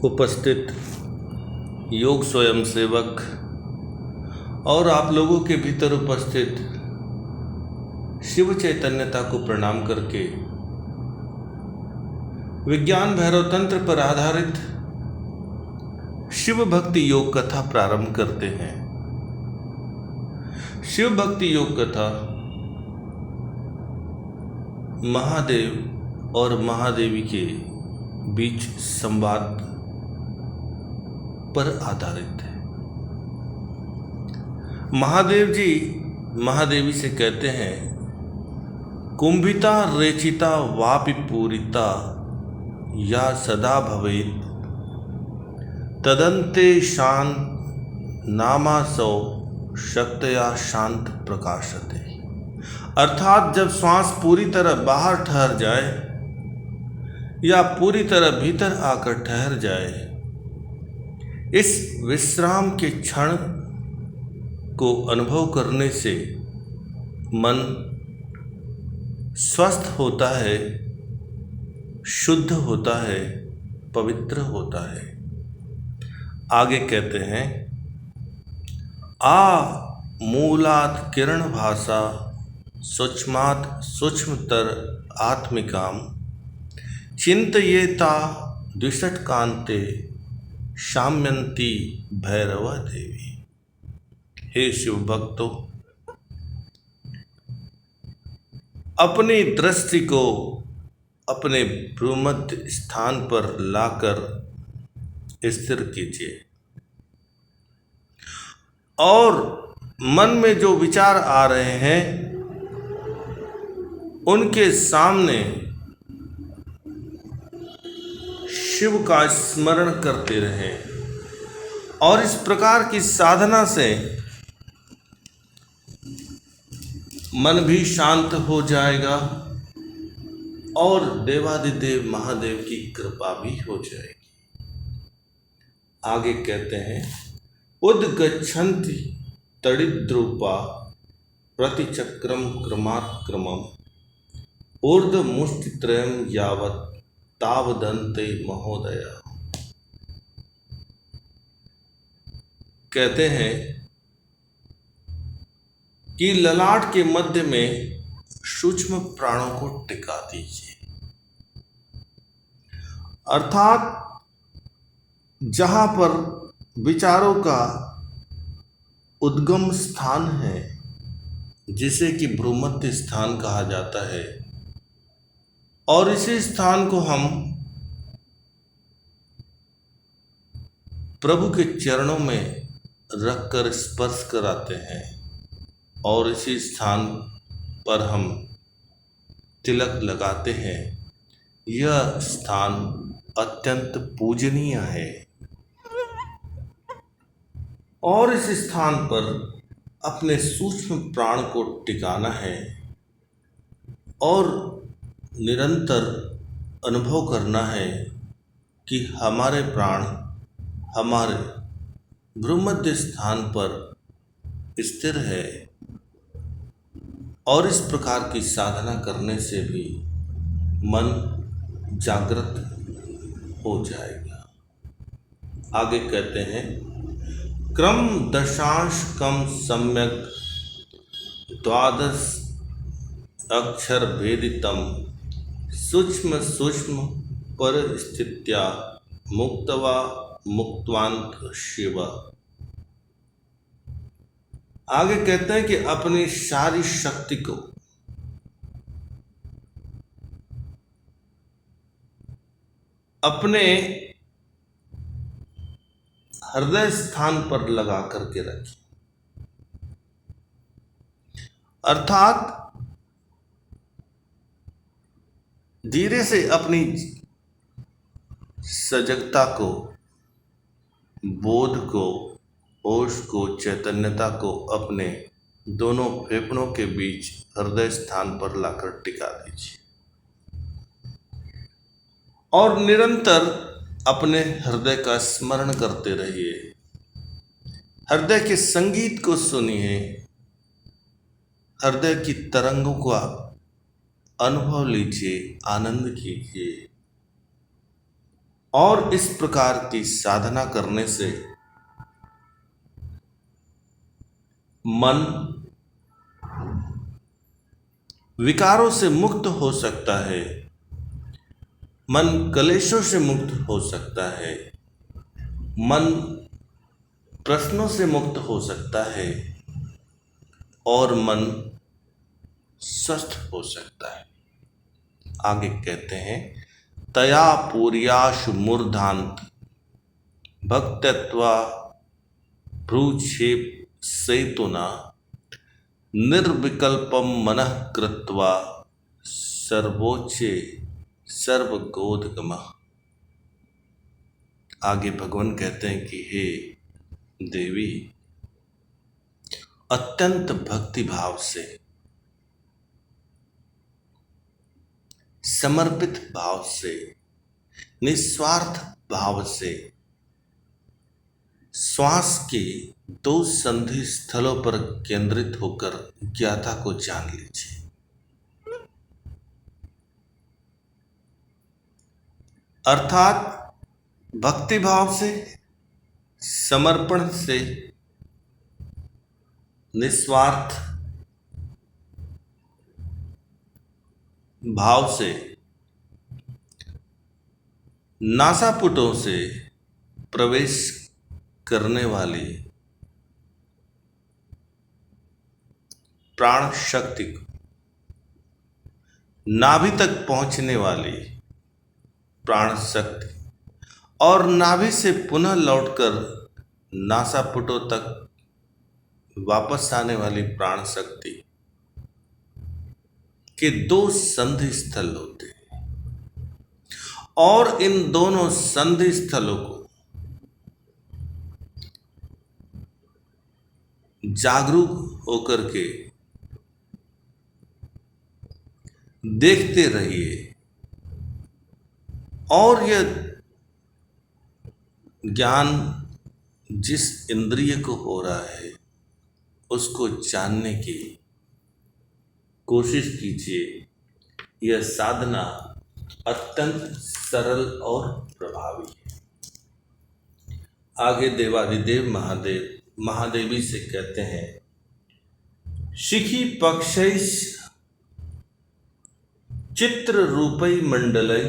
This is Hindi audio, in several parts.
उपस्थित योग स्वयंसेवक और आप लोगों के भीतर उपस्थित शिव चैतन्यता को प्रणाम करके विज्ञान भैरव तंत्र पर आधारित शिव भक्ति योग कथा प्रारंभ करते हैं। शिव भक्ति योग कथा महादेव और महादेवी के बीच संवाद पर आधारित है। महादेव जी महादेवी से कहते हैं, कुंभिता रेचिता वापि पूरिता या सदा भवेत् तदन्ते शांत नामासौ शक्तया शांत प्रकाशते। अर्थात जब श्वास पूरी तरह बाहर ठहर जाए या पूरी तरह भीतर आकर ठहर जाए, इस विश्राम के क्षण को अनुभव करने से मन स्वस्थ होता है, शुद्ध होता है, पवित्र होता है। आगे कहते हैं, मूलात् किरण भाषा सूक्ष्मात् सूक्ष्मतर आत्मिकाम चिंतयेता द्विषट्कांते शाम्यन्ती भैरवा देवी। हे शिव भक्तों, अपनी दृष्टि को अपने भ्रूमध्य स्थान पर लाकर स्थिर कीजिए और मन में जो विचार आ रहे हैं उनके सामने शिव का स्मरण करते रहें और इस प्रकार की साधना से मन भी शांत हो जाएगा और देवादिदेव महादेव की कृपा भी हो जाएगी। आगे कहते हैं, उद्गच्छन्ति तडिद्रूपा प्रतिचक्रम क्रमात्क्रमम ऊर्ध्वमुष्टित्रयं यावत् तावदन्ते महोदया। कहते हैं कि ललाट के मध्य में सूक्ष्म प्राणों को टिका दीजिए। अर्थात जहां पर विचारों का उद्गम स्थान है, जिसे कि भ्रूमध्य स्थान कहा जाता है, और इसी स्थान को हम प्रभु के चरणों में रखकर स्पर्श कराते हैं और इसी स्थान पर हम तिलक लगाते हैं। यह स्थान अत्यंत पूजनीय है और इस स्थान पर अपने सूक्ष्म प्राण को टिकाना है और निरंतर अनुभव करना है कि हमारे प्राण हमारे भ्रूमध्य स्थान पर स्थिर है और इस प्रकार की साधना करने से भी मन जागृत हो जाएगा। आगे कहते हैं, क्रम दशांश कम सम्यक द्वादश अक्षर भेदितम सूक्ष्म सूक्ष्म परिस्थित्या मुक्तवा मुक्तवांत शिव। आगे कहते हैं कि अपनी सारी शक्ति को अपने हृदय स्थान पर लगा करके रखें। अर्थात धीरे से अपनी सजगता को, बोध को, होश को, चैतन्यता को अपने दोनों फेफड़ों के बीच हृदय स्थान पर लाकर टिका दीजिए और निरंतर अपने हृदय का स्मरण करते रहिए। हृदय के संगीत को सुनिए, हृदय की तरंगों का अनुभव लीजिए, आनंद कीजिए। और इस प्रकार की साधना करने से मन विकारों से मुक्त हो सकता है, मन कलेशों से मुक्त हो सकता है, मन प्रश्नों से मुक्त हो सकता है और मन स्वस्थ हो सकता है। आगे कहते हैं, तया पूर्याशु मूर्धांत भक्त्यत्वा भ्रूक्षेप सेतुना निर्विकल्पम मनः कृत्वा सर्वोच्चे सर्वगोधगमः। आगे भगवान कहते हैं कि हे देवी, अत्यंत भक्ति भाव से, समर्पित भाव से, निस्वार्थ भाव से श्वास के 2 संधि स्थलों पर केंद्रित होकर ज्ञाता को जान लीजिए। अर्थात भक्ति भाव से, समर्पण से, निस्वार्थ भाव से, नासापुटों से प्रवेश करने वाली प्राण शक्ति को, नाभि तक पहुंचने वाली प्राण शक्ति और नाभि से पुनः लौटकर नासापुटों तक वापस आने वाली प्राण शक्ति के 2 संधि स्थल होते हैं और इन दोनों संधि स्थलों को जागरूक होकर के देखते रहिए और यह ज्ञान जिस इंद्रिय को हो रहा है उसको जानने की कोशिश कीजिए। यह साधना अत्यंत सरल और प्रभावी है। आगे देवादिदेव महादेवी से कहते हैं, शिखी पक्षैश चित्र रूपै मंडलै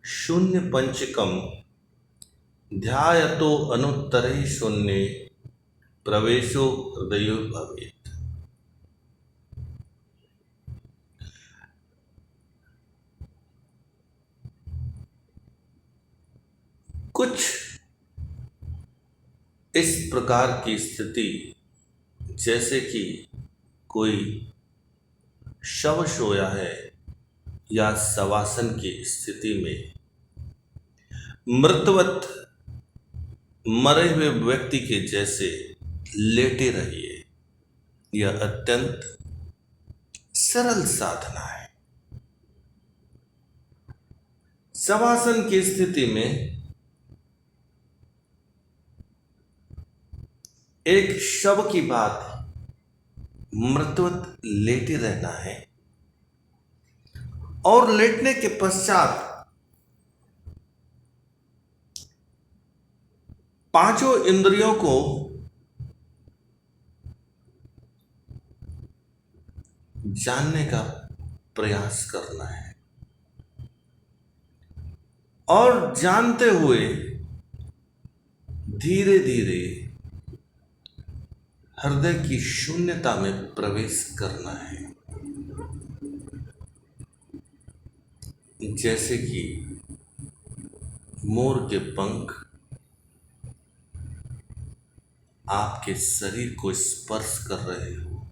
शून्य पंचकम ध्यायतो अनुत्तरै शून्ये प्रवेशो हृदयो भवेत्। कुछ इस प्रकार की स्थिति जैसे कि कोई शव सोया है या शवासन की स्थिति में मृतवत मरे हुए व्यक्ति के जैसे लेटे रहिए। यह अत्यंत सरल साधना है। शवासन की स्थिति में एक शव की बात मृतवत लेटे रहना है और लेटने के पश्चात 5 इंद्रियों को जानने का प्रयास करना है और जानते हुए धीरे धीरे हृदय की शून्यता में प्रवेश करना है। जैसे कि मोर के पंख आपके शरीर को स्पर्श कर रहे हो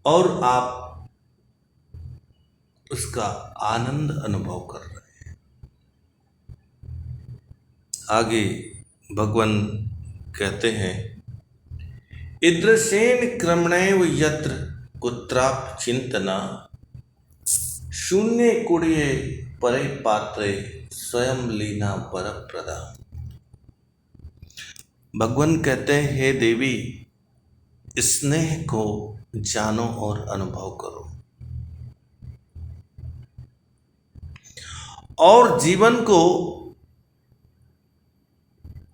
और आप उसका आनंद अनुभव कर रहे हैं। आगे भगवान कहते हैं, ईदृशेन क्रमणैव यत्र कुत्राप चिंतना शून्य कुड़िये परे पात्रे स्वयं लीना पर प्रदा। भगवान कहते हैं, हे देवी, स्नेह को जानो और अनुभव करो और जीवन को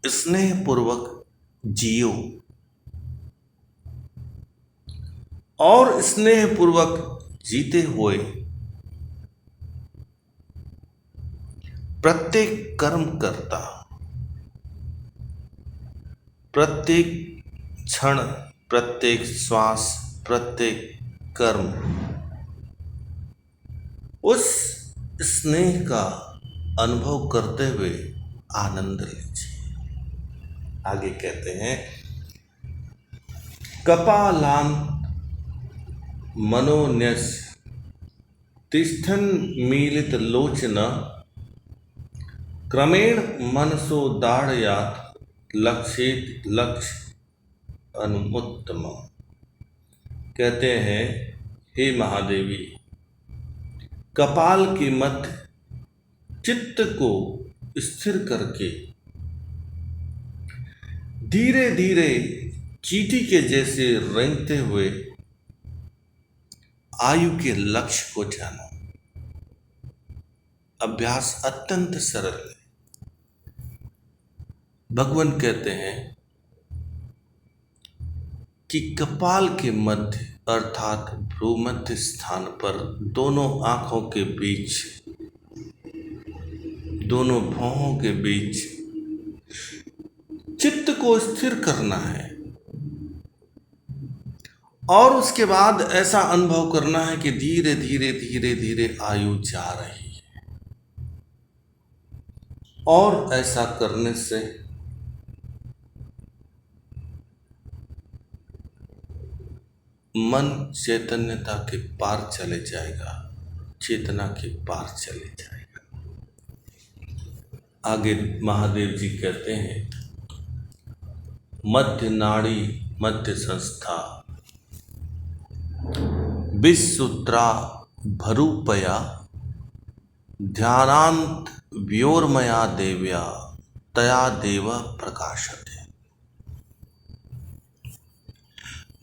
स्नेहपूर्वक जियो और स्नेहपूर्वक जीते हुए प्रत्येक कर्म करता, प्रत्येक क्षण, प्रत्येक श्वास, प्रत्येक कर्म उस स्नेह का अनुभव करते हुए आनंद लीजिए। आगे कहते हैं, कपालांत मनोन्यस तिष्ठन् मीलित लोचन क्रमेण मनसो दाढ़यात लक्षेत लक्ष्य अनुत्तम। कहते हैं, हे महादेवी, कपाल के मध्य चित्त को स्थिर करके धीरे धीरे चींटी के जैसे रेंगते हुए आयु के लक्ष्य को जानो। अभ्यास अत्यंत सरल है। भगवान कहते हैं कि कपाल के मध्य अर्थात भ्रूमध्य स्थान पर दोनों आंखों के बीच, दोनों भौहों के बीच चित्त को स्थिर करना है और उसके बाद ऐसा अनुभव करना है कि धीरे धीरे धीरे धीरे आयु जा रही है। और ऐसा करने से मन चैतन्यता के पार चले जाएगा, चेतना के पार चले जाएगा। आगे महादेव जी कहते हैं, मध्य नाड़ी मध्य संस्था विसूत्रा भरूपया ध्यानांत व्योरमया देव्या तया देव प्रकाशते।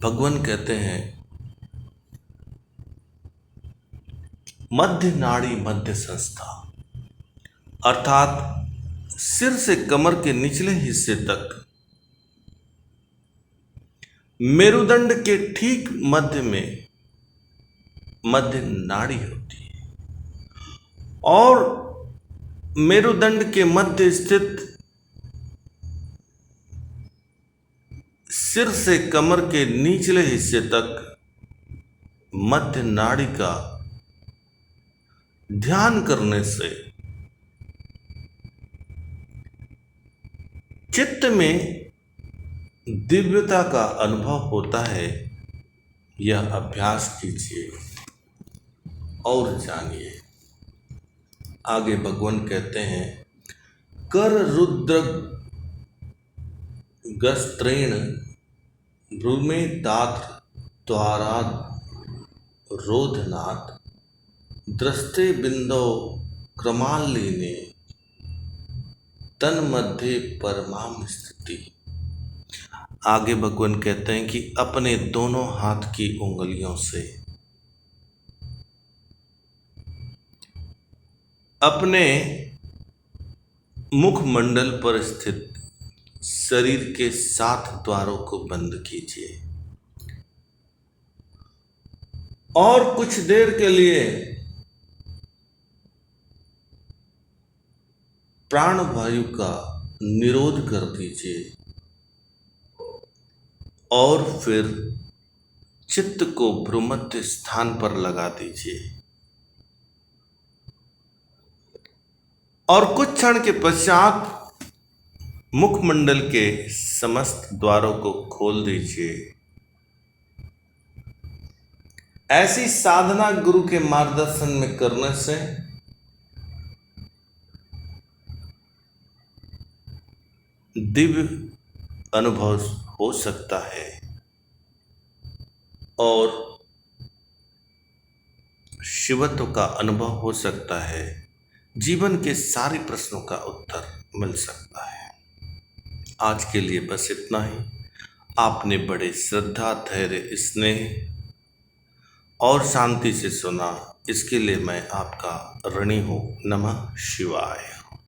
भगवान कहते हैं, मध्य नाड़ी मध्य संस्था अर्थात सिर से कमर के निचले हिस्से तक मेरुदंड के ठीक मध्य में मध्य नाड़ी होती है और मेरुदंड के मध्य स्थित सिर से कमर के निचले हिस्से तक मध्य नाड़ी का ध्यान करने से चित्त में दिव्यता का अनुभव होता है। यह अभ्यास कीजिए और जानिए। आगे भगवान कहते हैं, कर रुद्र गस्त्रेण भ्रूमे दात्र द्वारा रोधनात् दृष्टे बिंदो क्रमालीने तन मध्य परमाम स्थिति। आगे भगवान कहते हैं कि अपने दोनों हाथ की उंगलियों से अपने मुखमंडल पर स्थित शरीर के 7 द्वारों को बंद कीजिए और कुछ देर के लिए प्राणवायु का निरोध कर दीजिए और फिर चित्त को भ्रूमध्य स्थान पर लगा दीजिए और कुछ क्षण के पश्चात मुखमंडल के समस्त द्वारों को खोल दीजिए। ऐसी साधना गुरु के मार्गदर्शन में करने से दिव्य अनुभव हो सकता है और शिवत्व का अनुभव हो सकता है। जीवन के सारे प्रश्नों का उत्तर मिल सकता है। आज के लिए बस इतना ही। आपने बड़े श्रद्धा, धैर्य, स्नेह और शांति से सुना। इसके लिए मैं आपका ऋणी हूँ। नमः शिवाय।